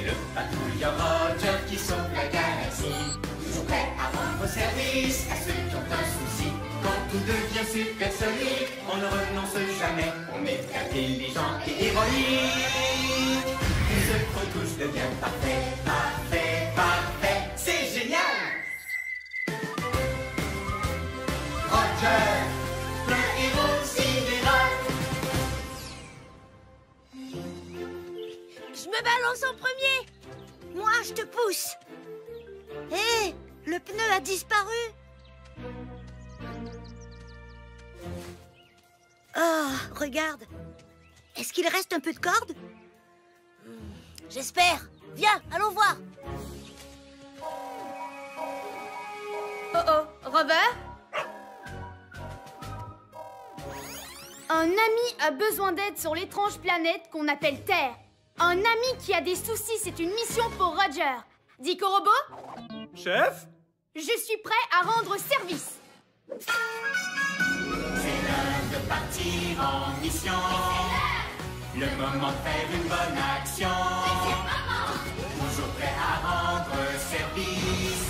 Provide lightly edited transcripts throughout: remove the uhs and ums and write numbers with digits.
le patrouilleur Roger qui sauve la galaxie. Toujours prêt à rendre service à ceux qui ont un souci. Quand tout devient supersonique, on ne renonce jamais. On est intelligent et héroïque. Tout ce qu'on touche devient parfait, parfait, parfait. C'est génial! Roger, le héros sidéral. Je me balance en premier. Moi, je te pousse. Hé, le pneu a disparu. Oh, regarde. Est-ce qu'il reste un peu de corde? J'espère. Viens, allons voir. Oh oh, Rover? Un ami a besoin d'aide sur l'étrange planète qu'on appelle Terre. Un ami qui a des soucis, c'est une mission pour Roger. Dico Robot? Chef? Je suis prêt à rendre service. C'est l'heure de partir en mission. Le moment de faire une bonne action. Toujours prêt à rendre service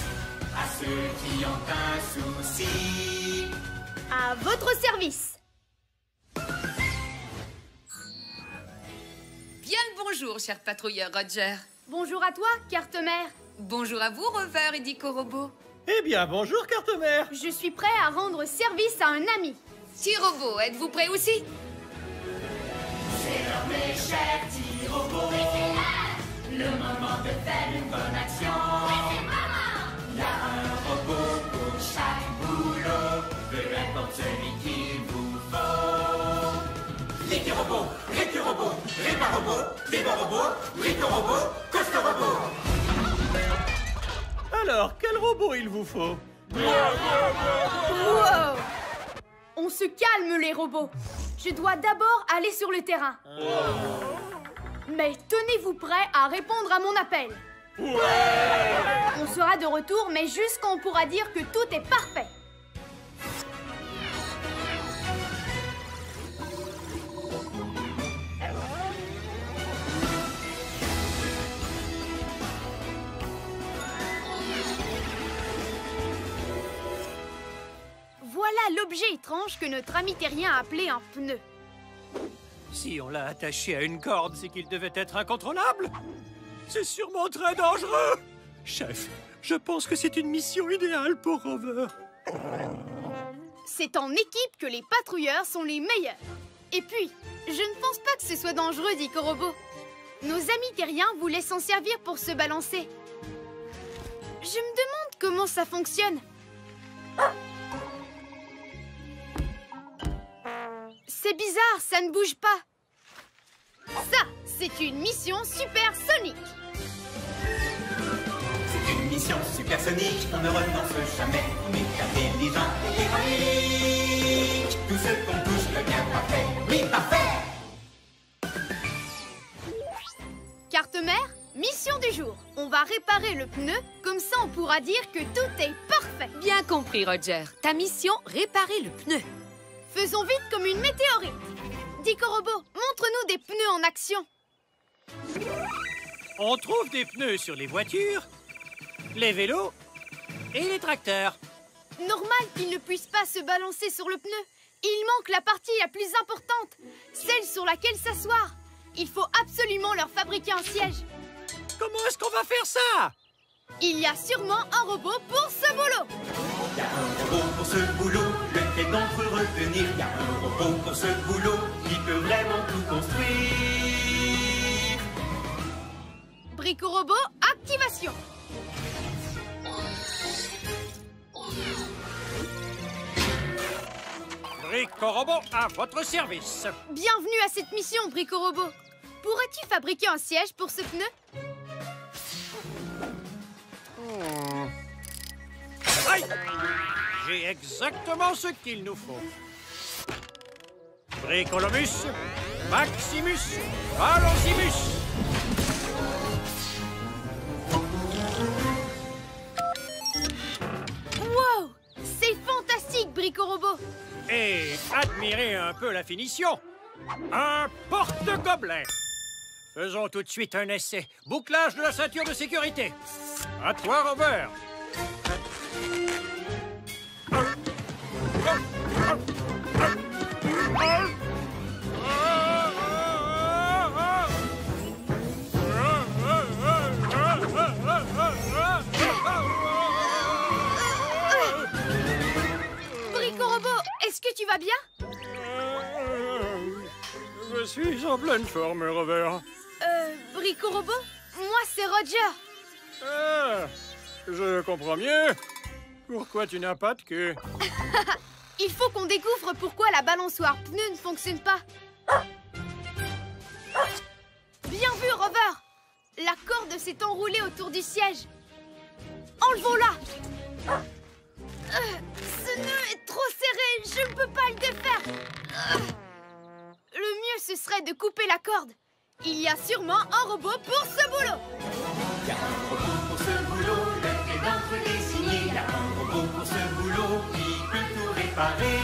à ceux qui ont un souci. À votre service. Bien le bonjour, cher patrouilleur Roger. Bonjour à toi, Carte-Mère. Bonjour à vous, Rover et Dico Robot. Eh bien, bonjour, Carte-Mère. Je suis prêt à rendre service à un ami. T-Robot, êtes-vous prêt aussi? C'est l'heure, mes chers petits robots. Le moment de faire une bonne action. Il y a un robot pour chaque boulot. Peu importe celui qu'il vous faut. L'équi-robot, récu-robot, répar-robot, démon-robot, brico-robot, coaster-robot. Alors, quel robot il vous faut? Wow! On se calme, les robots. Je dois d'abord aller sur le terrain. Mais tenez-vous prêts à répondre à mon appel. On sera de retour, mais juste quand on pourra dire que tout est parfait. Voilà l'objet étrange que notre ami terrien a appelé un pneu. Si on l'a attaché à une corde, c'est qu'il devait être incontrôlable. C'est sûrement très dangereux. Chef, je pense que c'est une mission idéale pour Rover. C'est en équipe que les patrouilleurs sont les meilleurs. Et puis, je ne pense pas que ce soit dangereux, Dico Robot. Nos amis terriens voulaient s'en servir pour se balancer. Je me demande comment ça fonctionne. C'est bizarre, ça ne bouge pas. Ça, c'est une mission supersonique. C'est une mission supersonique, on ne renonce jamais. On est intelligent et héroïque. Tout ce qu'on touche devient parfait. Oui, parfait. Carte-Mère, mission du jour. On va réparer le pneu, comme ça on pourra dire que tout est parfait. Bien compris, Roger. Ta mission, réparer le pneu. Faisons vite comme une météorite. Dico Robot, montre-nous des pneus en action. On trouve des pneus sur les voitures, les vélos et les tracteurs. Normal qu'ils ne puissent pas se balancer sur le pneu. Il manque la partie la plus importante, celle sur laquelle s'asseoir. Il faut absolument leur fabriquer un siège. Comment est-ce qu'on va faire ça? Il y a sûrement un robot pour ce boulot. Il y a un robot pour ce boulot, lequel d'entre eux retenir? Il y a un robot pour ce boulot, qui peut vraiment tout construire. Brico Robot, activation. Brico Robot à votre service. Bienvenue à cette mission, Brico Robot. Pourrais-tu fabriquer un siège pour ce pneu? Aïe! J'ai exactement ce qu'il nous faut. Bricolomus, Maximus, Valosimus. Wow! C'est fantastique, Brico Robot. Et admirez un peu la finition. Un porte-gobelet. Faisons tout de suite un essai. Bouclage de la ceinture de sécurité. À toi, Robert. Brico-Robot, est-ce que tu vas bien? Je suis en pleine forme, Robert. Brico-Robot? Moi, c'est Roger. Ah, je comprends mieux. Pourquoi tu n'as pas de queue? Il faut qu'on découvre pourquoi la balançoire pneu ne fonctionne pas. Bien vu, Rover. La corde s'est enroulée autour du siège. Enlevons-la. Ce nœud est trop serré. Je ne peux pas le défaire. Le mieux, ce serait de couper la corde. Il y a sûrement un robot pour ce boulot. Il y a un robot pour ce boulot, le d'entre désigné. Il y a un robot pour ce boulot qui peut tout réparer.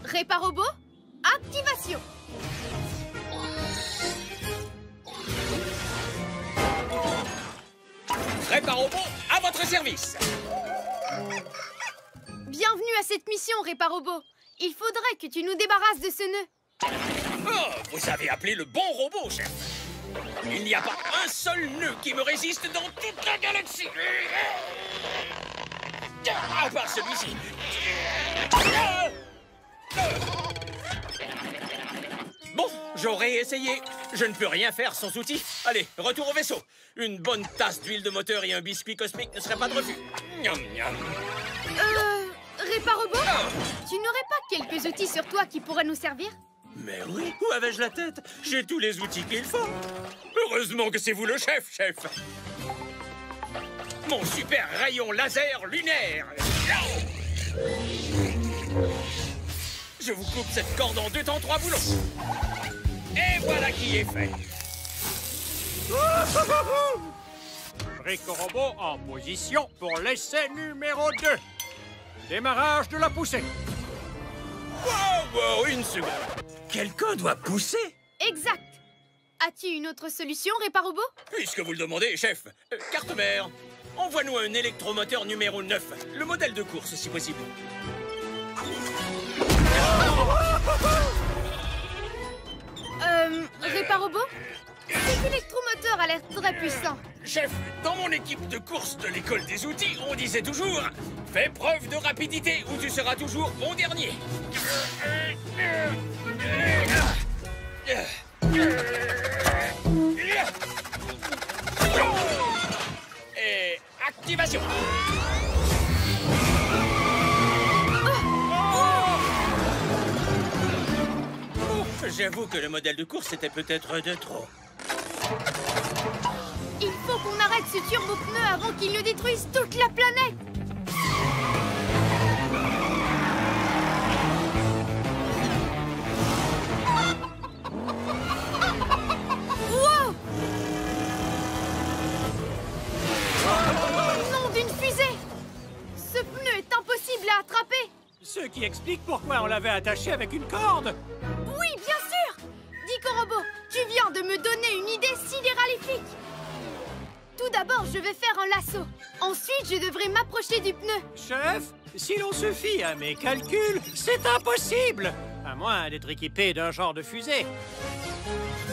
Réparobot, activation. Réparobot, à votre service. Bienvenue à cette mission, Réparobot. Il faudrait que tu nous débarrasses de ce nœud. Oh, vous avez appelé le bon robot, chef. Il n'y a pas un seul nœud qui me résiste dans toute la galaxie. À part celui-ci. Bon, j'aurais essayé. Je ne peux rien faire sans outils. Allez, retour au vaisseau. Une bonne tasse d'huile de moteur et un biscuit cosmique ne serait pas de refus. Miam, miam. Réparobot, tu n'aurais pas quelques outils sur toi qui pourraient nous servir? Mais oui, où avais-je la tête? J'ai tous les outils qu'il faut. Heureusement que c'est vous le chef, chef. Mon super rayon laser lunaire. Je vous coupe cette corde en 2 temps 3 boulons. Et voilà qui est fait. Brico-Robot en position pour l'essai numéro 2. Démarrage de la poussée. Wow, une seconde. Quelqu'un doit pousser? Exact. As-tu une autre solution, Réparobot? Puisque vous le demandez, chef. Carte mère, envoie-nous un électromoteur numéro 9. Le modèle de course, si possible. Réparobot? Cet électromoteur a l'air très puissant. Chef, dans mon équipe de course de l'école des outils, on disait toujours « Fais preuve de rapidité ou tu seras toujours bon dernier ». Et activation. J'avoue que le modèle de course était peut-être de trop. Il faut qu'on arrête ce turbo-pneu avant qu'il ne détruise toute la planète. Wow! Nom d'une fusée! Ce pneu est impossible à attraper. Ce qui explique pourquoi on l'avait attaché avec une corde. Oui, bien sûr! Brico-Robot, tu viens de me donner une idée sidéralifique. Tout d'abord, je vais faire un lasso. Ensuite, je devrais m'approcher du pneu. Chef, si l'on se fie à mes calculs, c'est impossible. À moins d'être équipé d'un genre de fusée.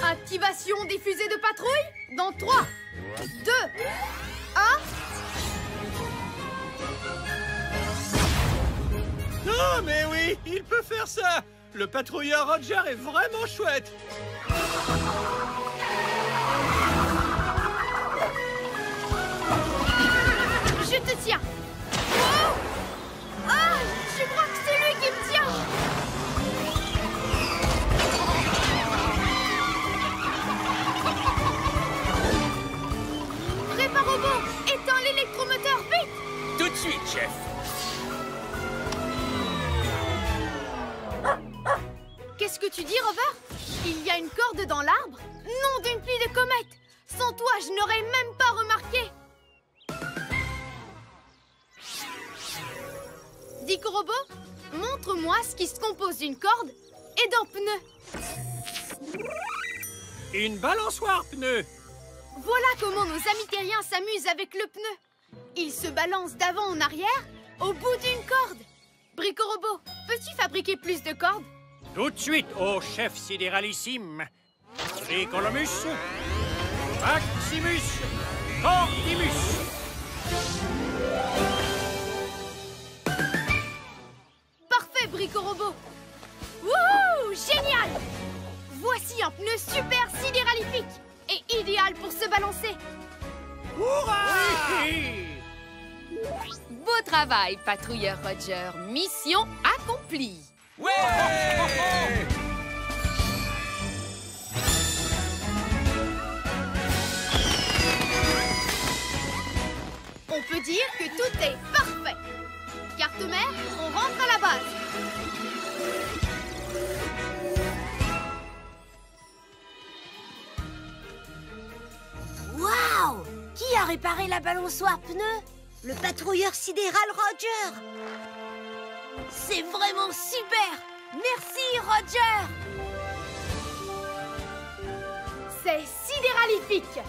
Activation des fusées de patrouille dans 3, 2, 1... Oh, mais oui, il peut faire ça. Le patrouilleur Roger est vraiment chouette. Je te tiens. Oh! Ah, je crois que c'est lui qui me tient. Réparobot, éteins l'électromoteur, vite! Tout de suite, chef. Qu'est-ce que tu dis, Rover? Il y a une corde dans l'arbre? Nom d'une pluie de comètes! Sans toi, je n'aurais même pas remarqué. Brico-Robot, montre-moi ce qui se compose d'une corde et d'un pneu. Une balançoire pneu. Voilà comment nos amis terriens s'amusent avec le pneu. Ils se balancent d'avant en arrière au bout d'une corde. Brico-Robot, peux-tu fabriquer plus de cordes? Tout de suite, ô chef sidéralissime. Bricolomus, Maximus, Cordimus. Parfait, Brico-Robot. Wouhou, génial! Voici un pneu super sidéralifique et idéal pour se balancer. Hurrah! Beau travail, patrouilleur Roger. Mission accomplie. Ouais! On peut dire que tout est parfait. Carte-mère, on rentre à la base. Waouh! Qui a réparé la balançoire pneu? Le patrouilleur sidéral Roger! C'est vraiment super! Merci, Roger! C'est sidéralifique.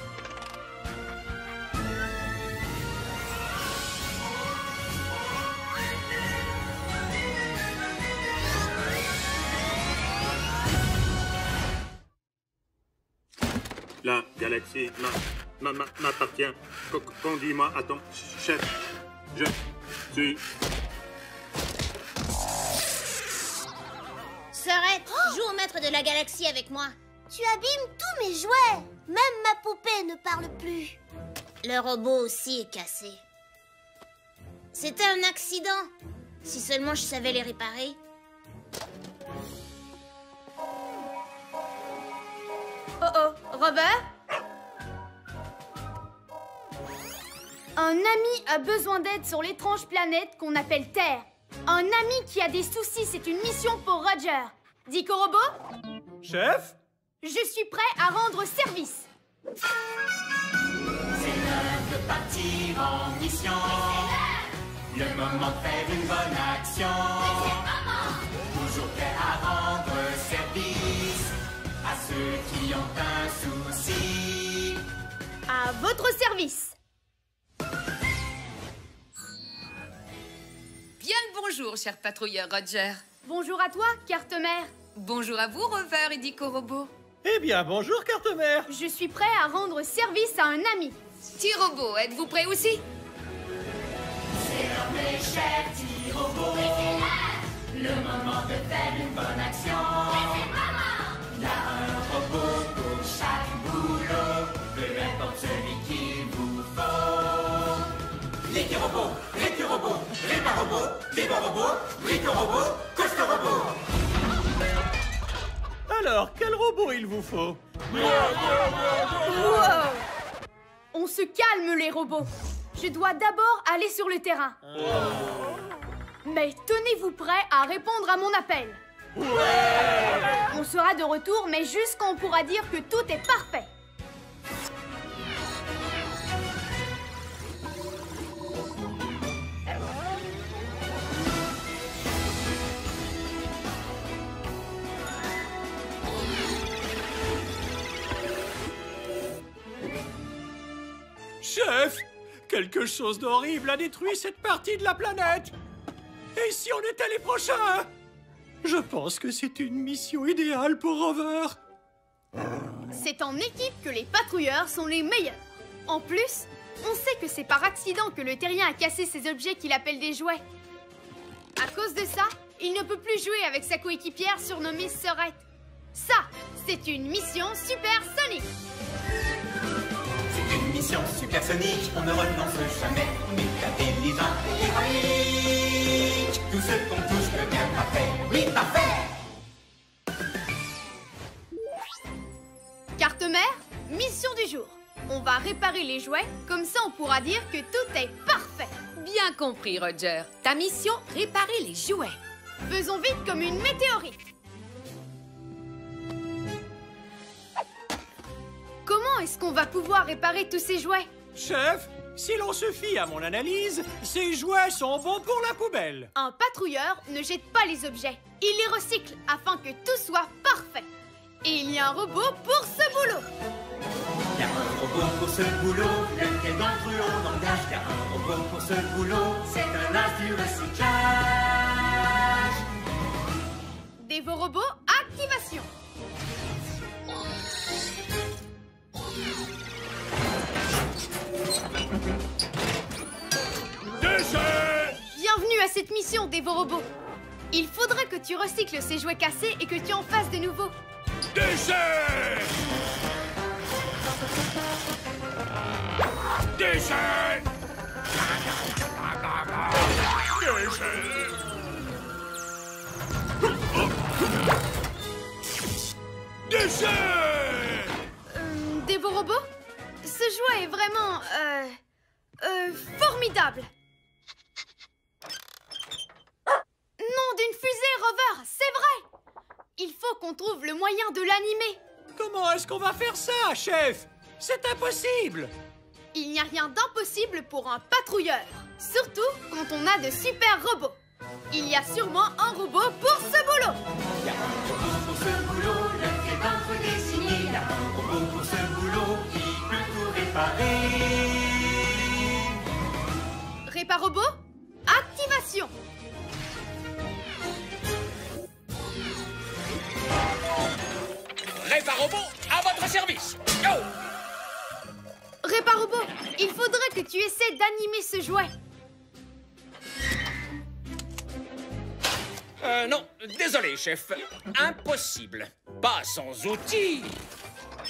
La galaxie m'appartient. Conduis-moi à ton chef. Je suis... Sorette, joue au maître de la galaxie avec moi. Tu abîmes tous mes jouets. Même ma poupée ne parle plus. Le robot aussi est cassé. C'était un accident. Si seulement je savais les réparer. Oh oh, Robert? Un ami a besoin d'aide sur l'étrange planète qu'on appelle Terre. Un ami qui a des soucis, c'est une mission pour Roger. Dico Robot? Chef? Je suis prêt à rendre service. C'est l'heure de partir en mission. Le moment de faire une bonne action. Toujours prêt à rendre service à ceux qui ont un souci. À votre service. Bien le bonjour, cher patrouilleur Roger. Bonjour à toi, carte-mère. Bonjour à vous, Rover et Dico Robot. Eh bien, bonjour, carte-mère. Je suis prêt à rendre service à un ami. T-Robot, êtes-vous prêt aussi? C'est l'heure, mes chers petits robots. Le moment de faire une bonne action. Il y a un robot pour chaque boulot. Peu importe celui qu'il vous faut. Les robots, réparobots, dévo-robots, brico-robots, costo-robots. Alors, quel robot il vous faut? Wow! On se calme, les robots. Je dois d'abord aller sur le terrain. Mais tenez-vous prêts à répondre à mon appel. On sera de retour, mais juste quand on pourra dire que tout est parfait. Chef, quelque chose d'horrible a détruit cette partie de la planète. Et si on était les prochains? Je pense que c'est une mission idéale pour Rover. C'est en équipe que les patrouilleurs sont les meilleurs. En plus, on sait que c'est par accident que le terrien a cassé ces objets qu'il appelle des jouets. À cause de ça, il ne peut plus jouer avec sa coéquipière surnommée Sorette. Ça, c'est une mission supersonique. C'est une mission supersonique, on ne renonce jamais. On est intelligent et héroïque. Tout ce qu'on touche devient parfait. Oui, parfait. Carte-mère, mission du jour. On va réparer les jouets, comme ça on pourra dire que tout est parfait. Bien compris, Roger. Ta mission, réparer les jouets. Faisons vite comme une météorite. Comment est-ce qu'on va pouvoir réparer tous ces jouets? Chef, si l'on se fie à mon analyse, ces jouets sont bons pour la poubelle. Un patrouilleur ne jette pas les objets. Il les recycle afin que tout soit parfait. Et il y a un robot pour ce boulot. Il y a un robot pour ce boulot, lequel d'entre eux on engage. Il y a un robot pour ce boulot, c'est un as du recyclage. Dévorobot, activation. Déchet! Bienvenue à cette mission, Dévorobot. Il faudrait que tu recycles ces jouets cassés et que tu en fasses de nouveaux. Déchet! Déchet! Déchet! Dévorobot, ce jouet est vraiment, formidable. Nom d'une fusée, Rover, c'est vrai. Il faut qu'on trouve le moyen de l'animer. Comment est-ce qu'on va faire ça, chef? C'est impossible! Il n'y a rien d'impossible pour un patrouilleur. Surtout quand on a de super robots. Il y a sûrement un robot pour ce boulot. Il y a un robot pour ce boulot, lequel d'entre eux désigné. Il y a un robot pour ce boulot, qui peut tout réparer. Réparobot, activation. Réparobot, à votre service. Go! Réparobot, il faudrait que tu essaies d'animer ce jouet. Non, désolé, chef. Impossible. Pas sans outils.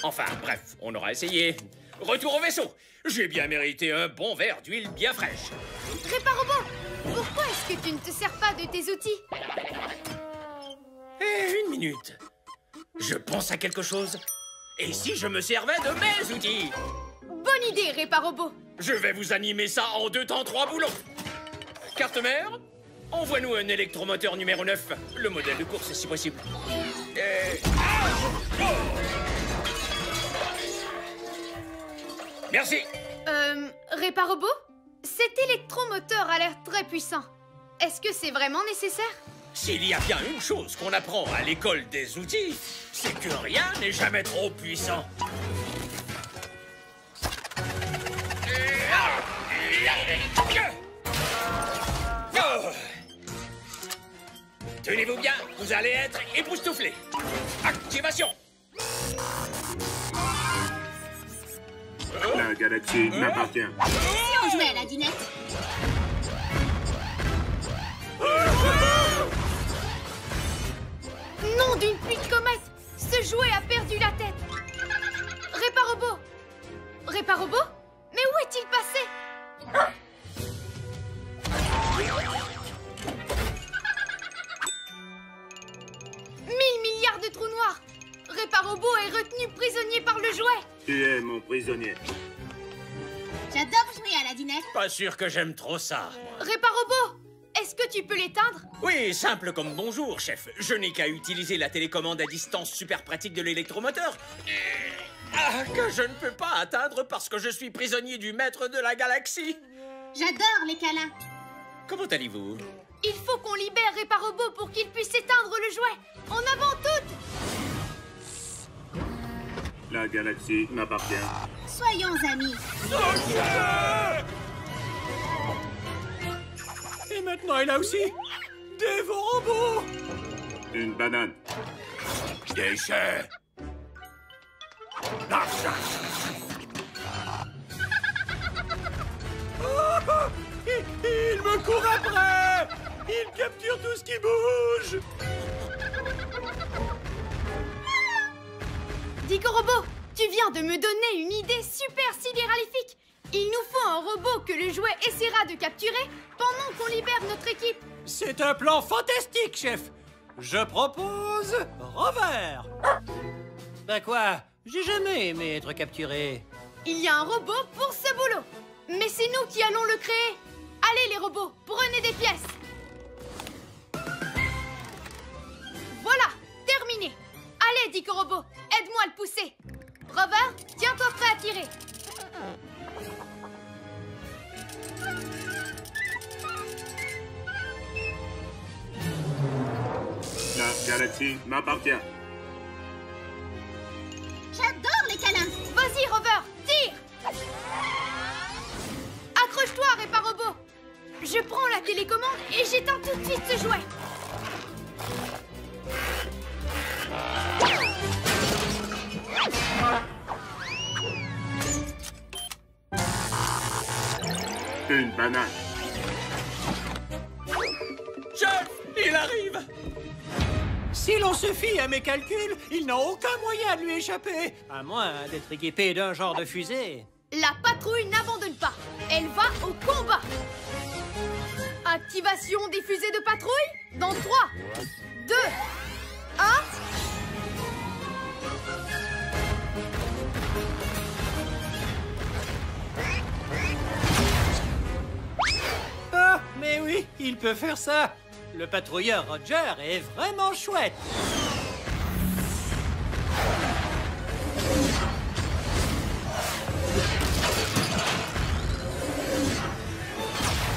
Enfin, bref, on aura essayé. Retour au vaisseau. J'ai bien mérité un bon verre d'huile bien fraîche. Réparobot, pourquoi est-ce que tu ne te sers pas de tes outils? Une minute. Je pense à quelque chose. Et si je me servais de mes outils? Bonne idée, Réparobot. Je vais vous animer ça en 2 temps 3 boulons. Carte mère, envoie-nous un électromoteur numéro 9. Le modèle de course, si possible. Merci. Réparobot, cet électromoteur a l'air très puissant. Est-ce que c'est vraiment nécessaire? S'il y a bien une chose qu'on apprend à l'école des outils, c'est que rien n'est jamais trop puissant. Tenez-vous bien, vous allez être époustouflés. Activation. La galaxie m'appartient. Si on jouait à la dinette. Nom d'une pluie de comète! Ce jouet a perdu la tête! Réparobot! Réparobot? Mais où est-il passé? 1000 milliards de trous noirs! Réparobot est retenu prisonnier par le jouet! Tu es mon prisonnier. J'adore jouer à la dinette. Pas sûr que j'aime trop ça, moi. Réparobot! Est-ce que tu peux l'éteindre? Oui, simple comme bonjour, chef. Je n'ai qu'à utiliser la télécommande à distance super pratique de l'électromoteur. Que je ne peux pas atteindre parce que je suis prisonnier du maître de la galaxie. J'adore les câlins. Comment allez-vous? Il faut qu'on libère Réparobot pour qu'il puisse éteindre le jouet! En avant toutes! La galaxie m'appartient. Soyons amis. Et maintenant, il a aussi Dévorobot. Une banane. Déchet. Il me court après. Il capture tout ce qui bouge. Dicorobot, tu viens de me donner une idée super sidéralifique. Il nous faut un robot que le jouet essaiera de capturer pendant qu'on libère notre équipe. C'est un plan fantastique, chef. Je propose Rover. Ben quoi? J'ai jamais aimé être capturé. Il y a un robot pour ce boulot. Mais c'est nous qui allons le créer. Allez les robots, prenez des pièces. Voilà, terminé. Allez Dicorobot, aide-moi à le pousser. Rover, tiens-toi prêt à tirer. La galaxie m'appartient. Vas-y, Rover, tire! Accroche-toi, Réparobot! Je prends la télécommande et j'éteins tout de suite ce jouet. Une banane. Chef, il arrive! Si l'on se fie à mes calculs, il n'a aucun moyen de lui échapper, à moins d'être équipé d'un genre de fusée. La patrouille n'abandonne pas. Elle va au combat. Activation des fusées de patrouille dans 3, 2, 1... Ah, mais oui, il peut faire ça. Le patrouilleur Roger est vraiment chouette.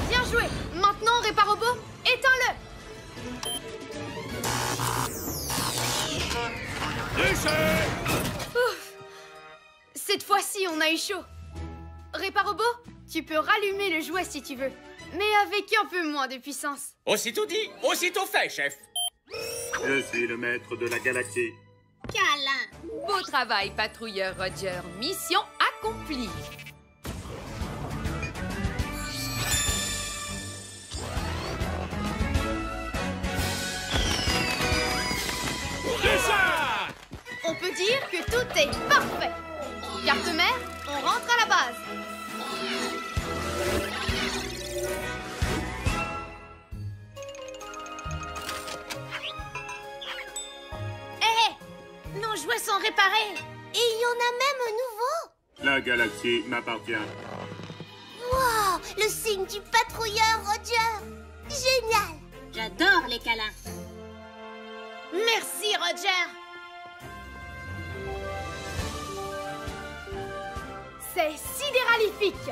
Bien joué. Maintenant, Réparobot, éteins-le. Ouf. Cette fois-ci, on a eu chaud. Réparobot, tu peux rallumer le jouet si tu veux, mais avec un peu moins de puissance. Aussitôt dit, aussitôt fait, chef. Je suis le maître de la galaxie. Câlin. Beau travail, patrouilleur Roger. Mission accomplie. On peut dire que tout est parfait. Carte mère, on rentre à la base. Hé, nos jouets sont réparés. Et il y en a même un nouveau. La galaxie m'appartient. Wow, le signe du patrouilleur Roger. Génial. J'adore les câlins. Merci, Roger. C'est sidéralifique.